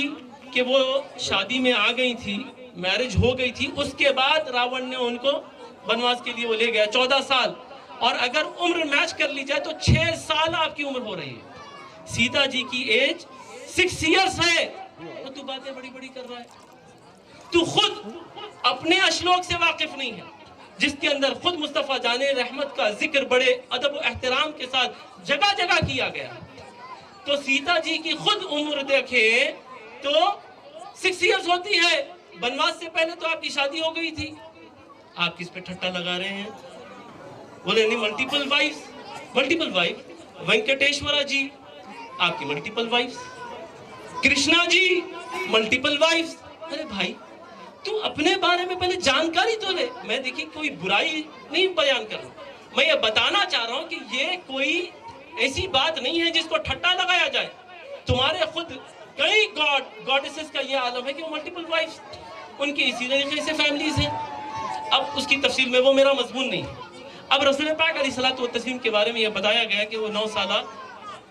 کہ وہ شادی میں آ گئی تھی، میرج ہو گئی تھی، اس کے بعد راون نے ان کو بنواس کے لیے وہ لے گیا 14 سال، اور اگر عمر میچ کر لی جائے تو 6 سال آپ کی عمر ہو رہی ہے۔ سیتا جی کی ایج 6 ایئرس ہے، تو باتیں بڑی بڑی کر رہا ہے، تو خود اپنے اشلوک سے واقف نہیں ہے جس کے اندر خود مصطفیٰ جان رحمت کا ذکر بڑے ادب و احترام کے ساتھ جگہ جگہ کیا گیا۔ تو سیتا جی کی خود عمر دیکھیں تو 6 ایئرس ہوتی ہے، بنواس سے پہلے تو آپ کی شادی ہو گئی تھی۔ آپ کس پہ ٹھٹا لگا رہے ہیں؟ بولے نہیں، ملٹیپل وائف، وینکٹیشورا جی آپ کی ملٹیپل وائفز، کرشنا جی ملٹیپل وائفز۔ ارے بھائی تو اپنے بارے میں پہلے جانکاری تو لے۔ میں دیکھیں کوئی برائی نہیں بیان کر رہا، میں یہ بتانا چاہ رہا ہوں کہ یہ کوئی ایسی بات نہیں ہے جس کو ٹھٹا لگایا جائے۔ تمہارے خود کئی گاڈیسز کا یہ عالم ہے کہ وہ ملٹیپل وائفز، ان کی اسی طریقے سے فیملیز ہیں۔ اب اس کی تفصیل میں وہ میرا مضمون نہیں ہے۔ اب رسول پاک علیہ الصلوۃ والتسلیم کے بارے میں یہ بتایا گیا کہ وہ 9 سالہ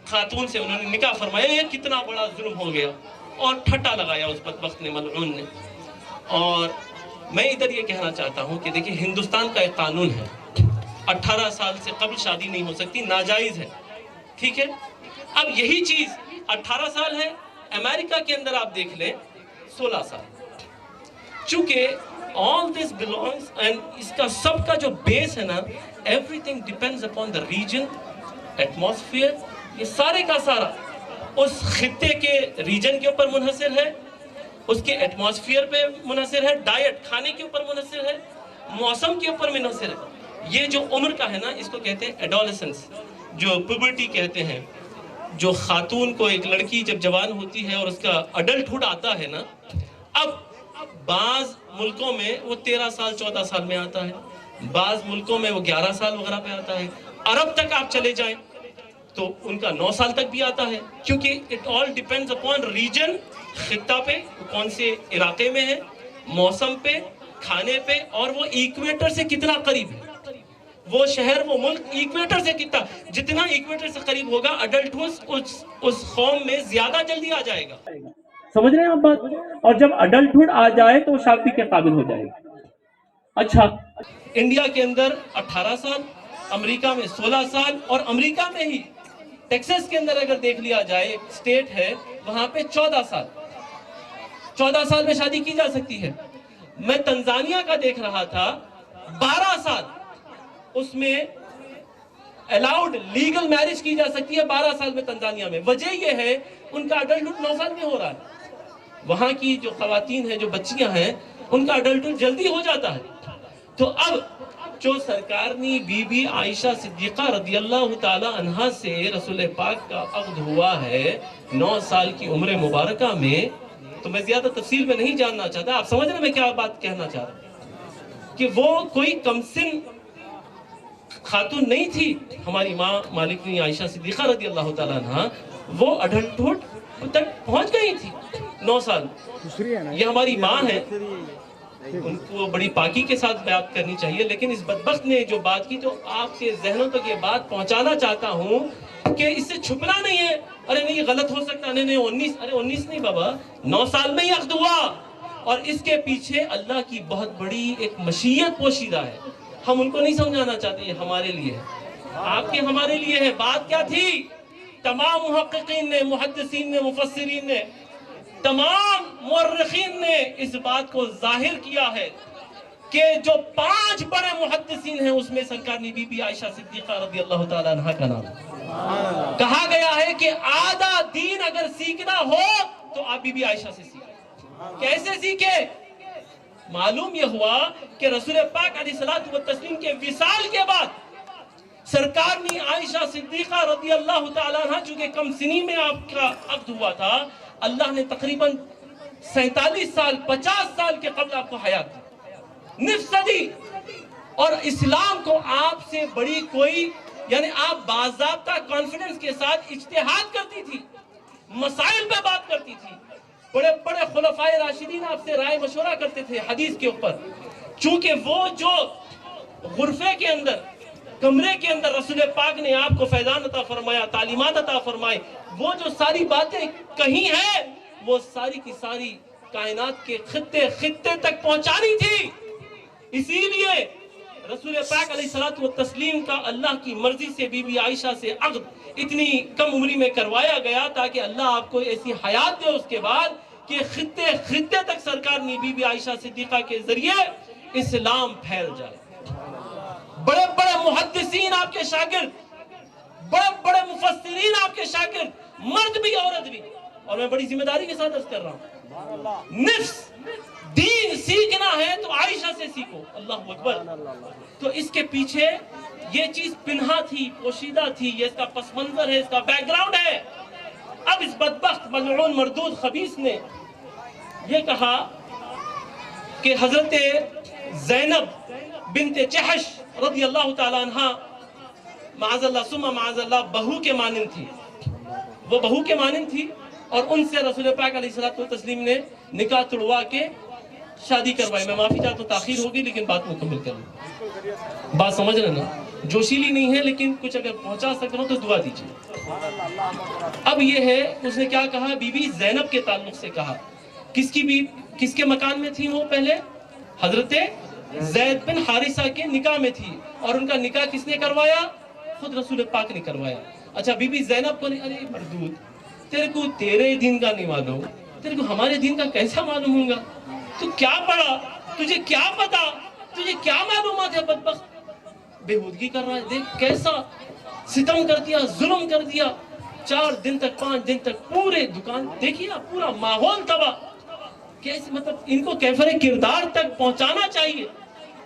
خاتون سے انہوں نے نکاح فرمایا، یہ کتنا بڑا ظلم ہو گیا، اور ٹھٹا لگایا اس بدبخت نے، ملعون نے۔ اور میں ادھر یہ کہنا چاہتا ہوں کہ دیکھیں ہندوستان کا ایک قانون ہے، 18 سال سے قبل شادی نہیں ہو سکتی، ناجائز ہے، ٹھیک ہے۔ اب یہی چیز 18 سال ہے، امریکہ کے اندر آپ دیکھ لیں 16 سال۔ چونکہ all this belongs and اس کا سب کا جو بیس ہے نا، everything depends upon the region, atmosphere، یہ سارے کا سارا اس خطے کے ریجن کے اوپر منحصر ہے، اس کے ایٹماسفیئر پہ منحصر ہے، ڈائٹ کھانے کے اوپر منحصر ہے، موسم کے اوپر منحصر ہے۔ یہ جو عمر کا ہے نا، اس کو کہتے ہیں ایڈولسنس، جو پیوبرٹی کہتے ہیں. جو خاتون کو، ایک لڑکی جب جوان ہوتی ہے اور اس کا اڈلٹہڈ آتا ہے نا، اب بعض ملکوں میں وہ 13 سال 14 سال میں آتا ہے، بعض ملکوں میں وہ 11 سال وغیرہ پہ آتا ہے. عرب تک آپ چلے جائیں تو ان کا 9 سال تک بھی آتا ہے، کیونکہ it all depends upon region, خطہ پہ کون سے علاقے میں ہے، موسم پہ، کھانے پہ، اور وہ ایکویٹر سے کتنا قریب ہے. وہ شہر، وہ ملک ایکویٹر سے جتنا ایکویٹر سے قریب ہوگا، اڈلٹہڈ اس قوم میں زیادہ جلدی آ جائے گا. سمجھ رہے ہیں آپ بات؟ اور جب اڈلٹہڈ آ جائے تو وہ شادی کے قابل ہو جائے گا. اچھا، انڈیا کے اندر 18 سال، امریکہ میں 16 سال، اور امریکہ میں ہی ٹیکسس کے اندر اگر دیکھ لیا جائے، اسٹیٹ ہے وہاں پہ 14 سال 14 سال میں شادی کی جا سکتی ہے. میں تنزانیہ کا دیکھ رہا تھا، 12 سال اس میں الاؤڈ لیگل میرج کی جا سکتی ہے 12 سال میں تنزانیہ میں. وجہ یہ ہے ان کا اڈلٹہڈ 9 سال میں ہو رہا ہے. وہاں کی جو خواتین ہیں، جو بچیاں ہیں، ان کا اڈلٹہڈ جلدی ہو جاتا ہے. تو اب جو سرکارنی بی بی عائشہ صدیقہ رضی اللہ تعالی عنہا سے رسول پاک کا عقد ہوا ہے 9 سال کی عمر مبارکہ میں، تو میں زیادہ تفصیل میں نہیں جاننا چاہتا. آپ سمجھ رہے ہیں میں کیا بات کہنا چاہ رہا ہوں؟ کہ وہ کوئی کمسن خاتون نہیں تھی. ہماری ماں مالکنی عائشہ صدیقہ رضی اللہ تعالیٰ عنہ، وہ اڈلٹہڈ تک پہنچ گئی تھی 9 سال. یہ ہماری ماں ہے، ان کو بڑی پاکی کے ساتھ بات کرنی چاہیے، لیکن اس بدبخت نے جو بات کی، تو آپ کے ذہنوں تک یہ بات پہنچانا چاہتا ہوں کہ اس سے چھپنا نہیں ہے. ارے نہیں، یہ غلط ہو سکتا، نہیں 19، ارے 19 نہیں بابا، 9 سال میں ہی عقد ہوا. اور اس کے پیچھے اللہ کی بہت بڑی ایک مشیت پوشیدہ ہے. ہم ان کو نہیں سمجھانا چاہتے، یہ ہمارے لیے ہے، آپ کے ہمارے لیے ہے. بات کیا تھی؟ تمام محققین نے، محدثین نے، مفسرین نے، تمام مورخین نے اس بات کو ظاہر کیا ہے کہ جو 5 بڑے محدثین ہیں، اس میں سرکارنی بی بی عائشہ صدیقہ رضی اللہ تعالیٰ عنہ کا نام ہے. کہا گیا ہے کہ آدھا دین اگر سیکھنا ہو تو آپ بی بی عائشہ سے سیکھیں. کیسے سیکھے؟ معلوم یہ ہوا کہ رسول پاک علیہ الصلوۃ والتسلیم کے وصال کے بعد سرکارنی عائشہ صدیقہ رضی اللہ تعالیٰ عنہ، چونکہ کم سنی میں آپ کا عقد ہوا تھا، اللہ نے تقریباً 47 سال 50 سال کے قبل آپ کو حیات دی، نصف صدی. اور اسلام کو آپ سے بڑی کوئی، یعنی آپ باضابطہ کانفیڈنس کے ساتھ اجتہاد کرتی تھی، مسائل پہ بات کرتی تھی. بڑے بڑے خلفائے راشدین آپ سے رائے مشورہ کرتے تھے حدیث کے اوپر. چونکہ وہ جو غرفے کے اندر، کمرے کے اندر رسول پاک نے آپ کو فیضان عطا فرمایا، تعلیمات عطا فرمائے، وہ جو ساری باتیں کہیں ہیں، وہ ساری کی ساری کائنات کے خطے خطے تک پہنچانی تھی. اسی لیے رسول پاک علیہ الصلوۃ والتسلیم کا اللہ کی مرضی سے بی بی عائشہ سے عقد اتنی کم عمری میں کروایا گیا، تاکہ اللہ آپ کو ایسی حیات دے اس کے بعد کہ خطے خطے تک سرکارنی بی بی عائشہ صدیقہ کے ذریعے اسلام پھیل جائے. بڑے بڑے محدثین آپ کے شاگرد، بڑے بڑے مفسرین آپ کے شاگرد، مرد بھی عورت بھی. اور میں بڑی ذمہ داری کے ساتھ عرض کر رہا ہوں، نصف دین سیکھنا ہے تو عائشہ سے سیکھو. اللہ اکبر. تو اس کے پیچھے یہ چیز پنہا تھی، پوشیدہ تھی، یہ اس کا پس منظر ہے، اس کا بیک گراؤنڈ ہے. اب اس بدبخت ملعون مردود خبیث نے یہ کہا کہ حضرت زینب بنت جحش رضی اللہ تعالی عنہ معاذ اللہ ثم معاذ اللہ بہو کے مانند تھی، وہ بہو کے مانند تھی، اور ان سے رسول پاک علیہ الصلوۃ والتسلیم نے نکاح توڑوا کے شادی کروائی. میں معافی چاہتا ہوں، تاخیر ہوگی لیکن بات مکمل کر لوں. بات سمجھ رہے نا؟ جوشیلی نہیں ہے، لیکن کچھ اگر پہنچا سکتا ہوں تو دعا دیجیے. اب یہ ہے، اس نے کیا کہا؟ بی بی زینب کے تعلق سے کہا. کس کے مکان میں تھی وہ؟ پہلے حضرت زید بن حارثہ کے نکاح میں تھی، اور ان کا نکاح کس نے کروایا؟ خود رسول پاک نے کروایا. اچھا، بی بی زینب کو نہیں، ارے مردود، تیرے کو تیرے دین کا نہیں معلوم، تیرے کو ہمارے دین کا کیسا معلوم ہوگا؟ تو کیا پڑھا؟ تجھے کیا پتا؟ تجھے کیا معلومات ہے؟ بدبخت بےہودگی کر رہا ہے. دیکھ کیسا ستم کر دیا، ظلم کر دیا. 4 دن تک 5 دن تک پورے دکان دیکھیے، پورا ماحول تباہ. کیسے، مطلب ان کو کیفر کردار تک پہنچانا چاہیے.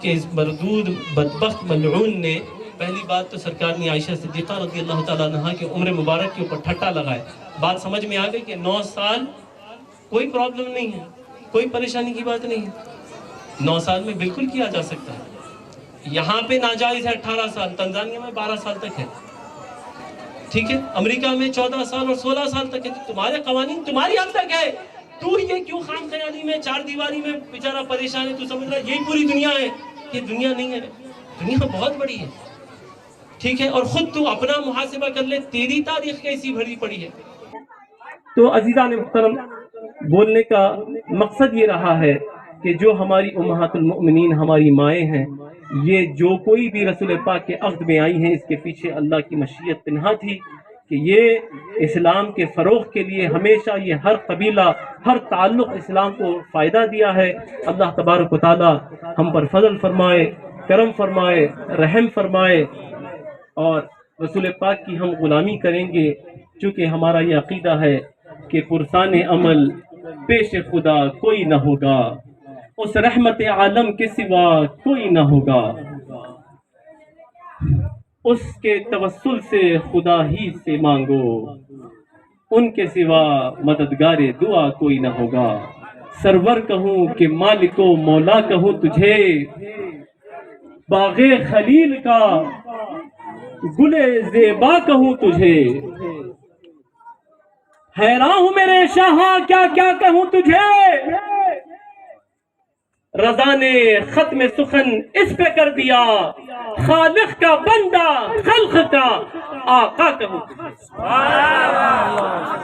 کہ اس مردود بدبخت ملعون نے پہلی بات تو سرکار نے عائشہ صدیقہ رضی اللہ تعالیٰ عنہا کے عمر مبارک کے اوپر ٹھٹا لگائے. بات سمجھ میں آ گئی کہ 9 سال کوئی پرابلم نہیں ہے, کوئی پریشانی کی بات نہیں ہے, 9 سال میں بالکل کیا جا سکتا ہے. یہاں پہ ناجائز ہے 18 سال, تنزانیہ میں 12 سال تک ہے, ٹھیک ہے, امریکہ میں 14 سال اور 16 سال تک ہے. تمہارے قوانین تمہاری حد تک ہے, تو یہ کیوں خام خیالی میں 4 دیواری میں بیچارہ پریشان ہے؟ تو سمجھ رہا یہی پوری دنیا ہے. یہ دنیا نہیں ہے, دنیا بہت بڑی ہے, ٹھیک ہے, اور خود تو اپنا محاسبہ کر لے, تیری تاریخ کیسی بھری پڑی ہے. تو عزیزان محترم, بولنے کا مقصد یہ رہا ہے کہ جو ہماری امہات المؤمنین, ہماری مائیں ہیں, یہ جو کوئی بھی رسول پاک کے عقد میں آئی ہیں, اس کے پیچھے اللہ کی مشیت تنہا تھی کہ یہ اسلام کے فروغ کے لیے ہمیشہ یہ ہر قبیلہ, ہر تعلق اسلام کو فائدہ دیا ہے. اللہ تبارک و تعالی ہم پر فضل فرمائے, کرم فرمائے, رحم فرمائے, اور رسول پاک کی ہم غلامی کریں گے, چونکہ ہمارا یہ عقیدہ ہے کہ پرسان عمل پیش خدا کوئی نہ ہوگا, اس رحمت عالم کے سوا کوئی نہ ہوگا, اس کے توسل سے خدا ہی سے مانگو, ان کے سوا مددگار دعا کوئی نہ ہوگا. سرور کہوں کہ مالک و مولا کہوں تجھے, باغ خلیل کا گل زیبا کہوں تجھے, حیران ہوں میرے شاہ کیا کیا کہوں تجھے, رضا نے ختم سخن اس پہ کر دیا, خالق کا بندہ خلق کا آقا کہوں تجھے.